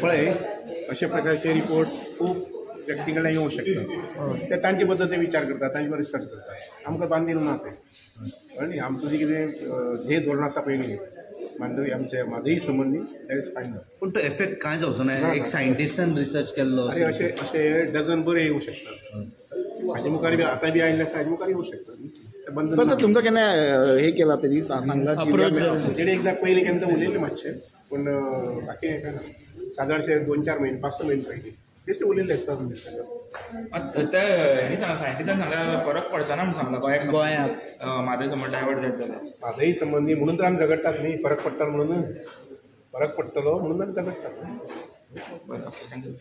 पळय अशा प्रकारचे रिपोर्ट्स खूप व्यक्ती कडल्यान येवंक शकतात. ते तांचे बद्दल ते विचार करतात, तांचे रिसर्च करतात. आमकां बांदील ना ते कळ्ळें न्ही. आमचो जें कितें ध्येय धोरण आसा पयलीं मांडवी आमचे म्हादई संबंधी दॅट इज फायनल. पूण तो इफेक्ट कांय जावचो ना. एक सायंटिस्टान रिसर्च केल्लो अरे अशे अशे डझन बरे येवंक शकतात. हाजे मुखार बी आतां बी आयिल्ले आसा, हाजे मुखार येवंक शकतात. बरं तुमकां केन्ना हे केला तरी सांगला तेणे एकदां पयलीं केन्ना उलयलें मातशें, पूण बाकी हें काय ना. सादारणशे 2-4 म्हयने 5-6 म्हयने पयलीं बेश्टे उलयल्ले आसता. ते हेणी सांगला सायंटिस्टान सांगला फरक पडचना म्हणून सांगला गोंयाक म्हादय संबंद डायवर्ट जायत जाल्यार. म्हादई संबंधी म्हणून तर आमी झगडटात न्ही. फरक पडटा म्हणून फरक पडटलो म्हणून आमी झगडटात. बरें ओके थँक्यू.